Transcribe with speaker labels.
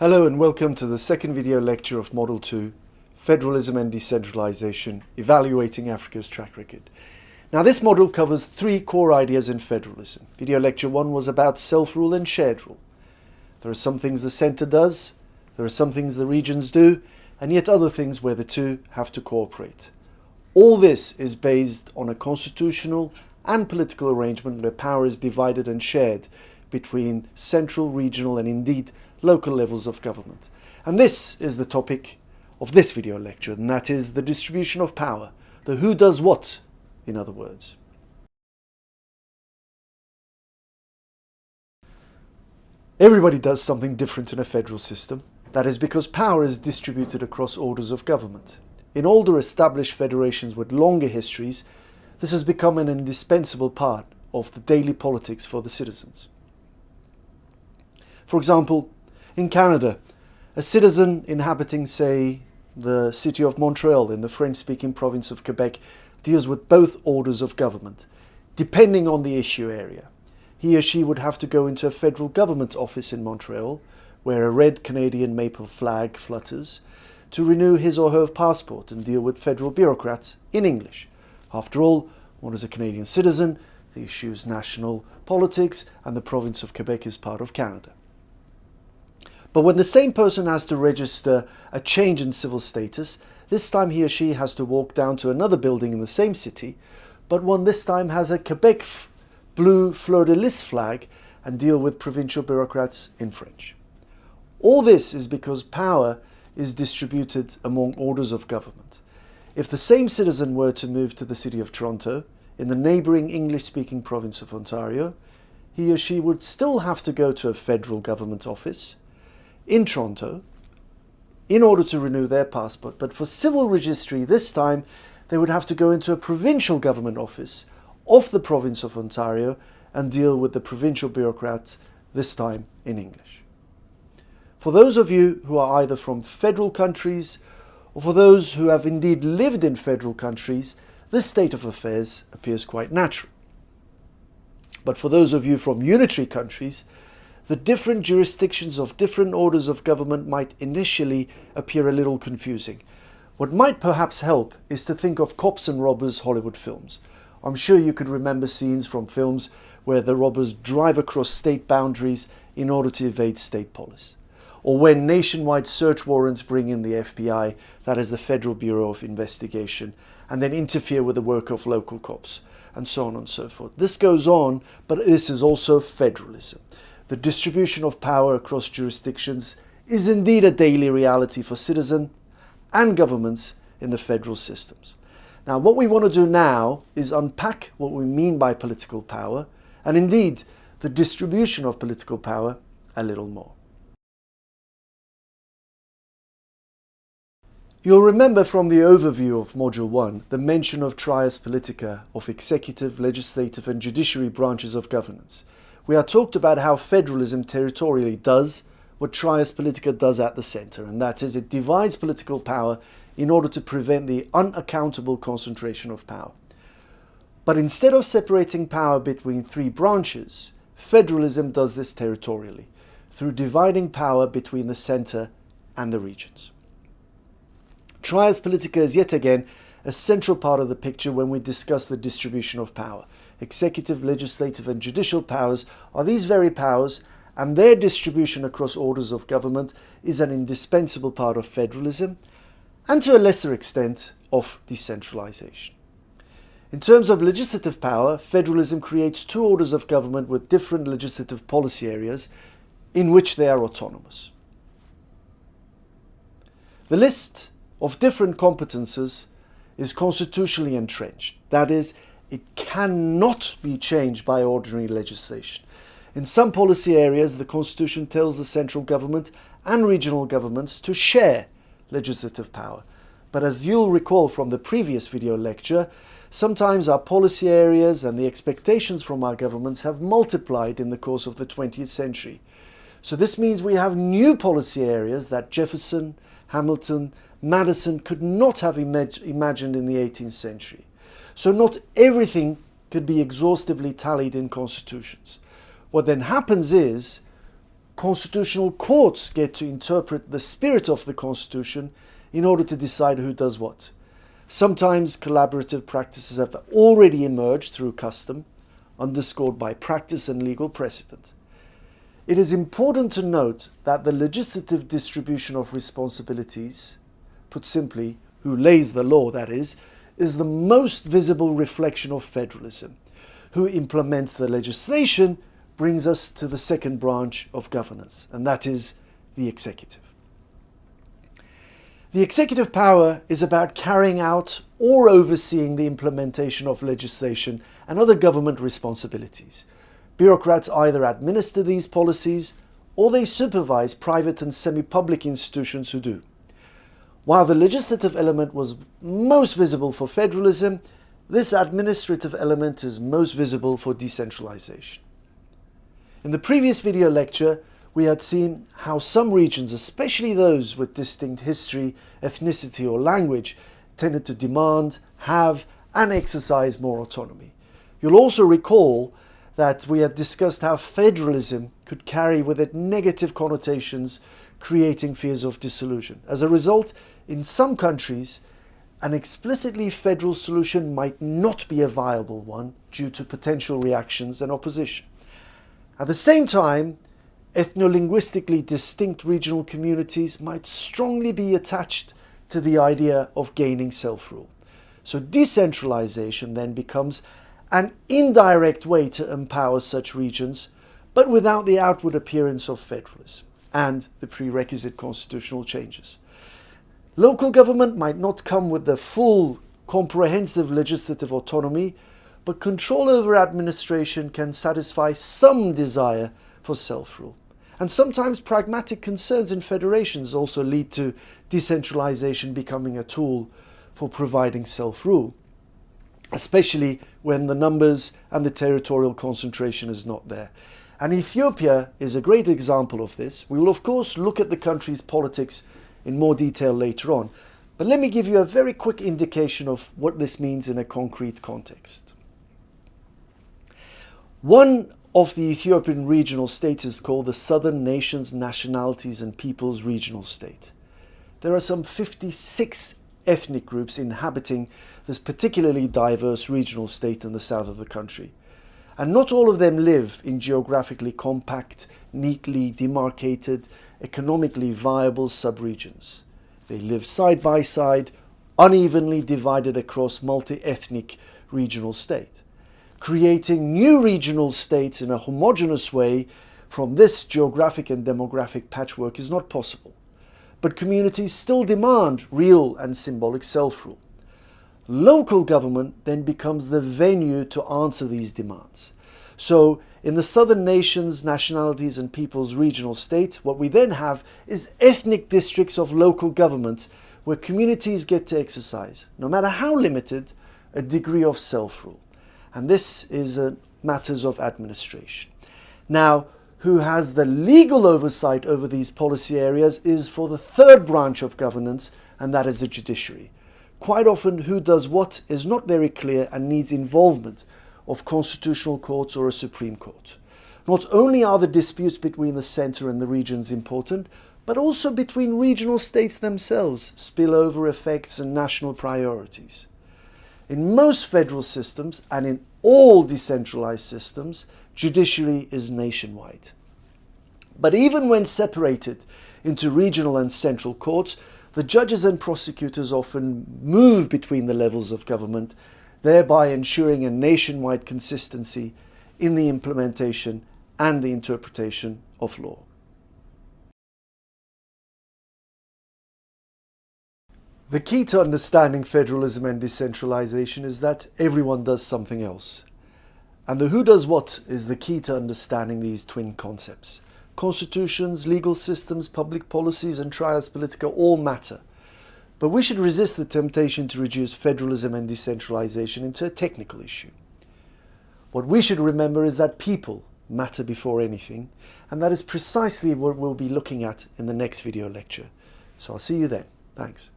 Speaker 1: Hello and welcome to the second video lecture of Model 2, Federalism and Decentralization, Evaluating Africa's Track Record. Now this model covers three core ideas in federalism. Video lecture 1 was about self-rule and shared rule. There are some things the centre does, there are some things the regions do, and yet other things where the two have to cooperate. All this is based on a constitutional and political arrangement where power is divided and shared between central, regional and indeed local levels of government. And this is the topic of this video lecture, and that is the distribution of power, the who does what, in other words. Everybody does something different in a federal system. That is because power is distributed across orders of government. In older established federations with longer histories, this has become an indispensable part of the daily politics for the citizens. For example, in Canada, a citizen inhabiting, say, the city of Montreal in the French-speaking province of Quebec deals with both orders of government, depending on the issue area. He or she would have to go into a federal government office in Montreal, where a red Canadian maple flag flutters, to renew his or her passport and deal with federal bureaucrats in English. After all, one is a Canadian citizen, the issue is national politics, and the province of Quebec is part of Canada. But when the same person has to register a change in civil status, this time he or she has to walk down to another building in the same city, but one this time has a Quebec blue fleur-de-lis flag and deal with provincial bureaucrats in French. All this is because power is distributed among orders of government. If the same citizen were to move to the city of Toronto, in the neighbouring English-speaking province of Ontario, he or she would still have to go to a federal government office in Toronto in order to renew their passport, but for civil registry this time they would have to go into a provincial government office of the province of Ontario and deal with the provincial bureaucrats, this time in English. For those of you who are either from federal countries or for those who have indeed lived in federal countries, this state of affairs appears quite natural. But for those of you from unitary countries, the different jurisdictions of different orders of government might initially appear a little confusing. What might perhaps help is to think of cops and robbers Hollywood films. I'm sure you could remember scenes from films where the robbers drive across state boundaries in order to evade state police. Or when nationwide search warrants bring in the FBI, that is the Federal Bureau of Investigation, and then interfere with the work of local cops, and so on and so forth. This goes on, but this is also federalism. The distribution of power across jurisdictions is indeed a daily reality for citizens and governments in the federal systems. Now, what we want to do now is unpack what we mean by political power, and indeed the distribution of political power a little more. You'll remember from the overview of Module 1 the mention of trias politica, of executive, legislative and judiciary branches of governance. We are talked about how federalism territorially does what trias politica does at the centre, and that is it divides political power in order to prevent the unaccountable concentration of power. But instead of separating power between three branches, federalism does this territorially, through dividing power between the centre and the regions. Trias politica is yet again a central part of the picture when we discuss the distribution of power. Executive, legislative and judicial powers are these very powers, and their distribution across orders of government is an indispensable part of federalism and to a lesser extent of decentralization. In terms of legislative power, federalism creates two orders of government with different legislative policy areas in which they are autonomous. The list of different competences is constitutionally entrenched. That is, it cannot be changed by ordinary legislation. In some policy areas, the Constitution tells the central government and regional governments to share legislative power. But as you'll recall from the previous video lecture, sometimes our policy areas and the expectations from our governments have multiplied in the course of the 20th century. So this means we have new policy areas that Jefferson, Hamilton, Madison could not have imagined in the 18th century. So not everything could be exhaustively tallied in constitutions. What then happens is Constitutional courts get to interpret the spirit of the Constitution in order to decide who does what. Sometimes collaborative practices have already emerged through custom, underscored by practice and legal precedent. It is important to note that the legislative distribution of responsibilities, put simply, who lays the law, that is the most visible reflection of federalism. Who implements the legislation brings us to the second branch of governance, and that is the executive. The executive power is about carrying out or overseeing the implementation of legislation and other government responsibilities. Bureaucrats either administer these policies or they supervise private and semi-public institutions who do. While the legislative element was most visible for federalism, this administrative element is most visible for decentralization. In the previous video lecture, we had seen how some regions, especially those with distinct history, ethnicity or language, tended to demand, have and exercise more autonomy. You'll also recall that we had discussed how federalism could carry with it negative connotations, creating fears of dissolution. As a result, in some countries, an explicitly federal solution might not be a viable one due to potential reactions and opposition. At the same time, ethno-linguistically distinct regional communities might strongly be attached to the idea of gaining self-rule. So decentralization then becomes an indirect way to empower such regions, but without the outward appearance of federalism and the prerequisite constitutional changes. Local government might not come with the full, comprehensive legislative autonomy, but control over administration can satisfy some desire for self-rule. And sometimes pragmatic concerns in federations also lead to decentralization becoming a tool for providing self-rule, especially when the numbers and the territorial concentration is not there. And Ethiopia is a great example of this. We will of course look at the country's politics in more detail later on, but let me give you a very quick indication of what this means in a concrete context. One of the Ethiopian regional states is called the Southern Nations, Nationalities and Peoples Regional State. There are some 56 ethnic groups inhabiting this particularly diverse regional state in the south of the country. And not all of them live in geographically compact, neatly demarcated, economically viable subregions. They live side by side, unevenly divided across multi-ethnic regional state. Creating new regional states in a homogeneous way from this geographic and demographic patchwork is not possible. But communities still demand real and symbolic self-rule. Local government then becomes the venue to answer these demands. So in the Southern Nations, Nationalities and Peoples Regional State, what we then have is ethnic districts of local government where communities get to exercise, no matter how limited, a degree of self-rule. And this is matters of administration. Now, who has the legal oversight over these policy areas is for the third branch of governance, and that is the judiciary. Quite often, who does what is not very clear and needs involvement of constitutional courts or a Supreme Court. Not only are the disputes between the centre and the regions important, but also between regional states themselves, spillover effects and national priorities. In most federal systems and in all decentralized systems, judiciary is nationwide. But even when separated into regional and central courts, the judges and prosecutors often move between the levels of government, thereby ensuring a nationwide consistency in the implementation and the interpretation of law. The key to understanding federalism and decentralization is that everyone does something else. And the who does what is the key to understanding these twin concepts. Constitutions, legal systems, public policies and trias politica all matter. But we should resist the temptation to reduce federalism and decentralization into a technical issue. What we should remember is that people matter before anything, and that is precisely what we'll be looking at in the next video lecture. So I'll see you then. Thanks.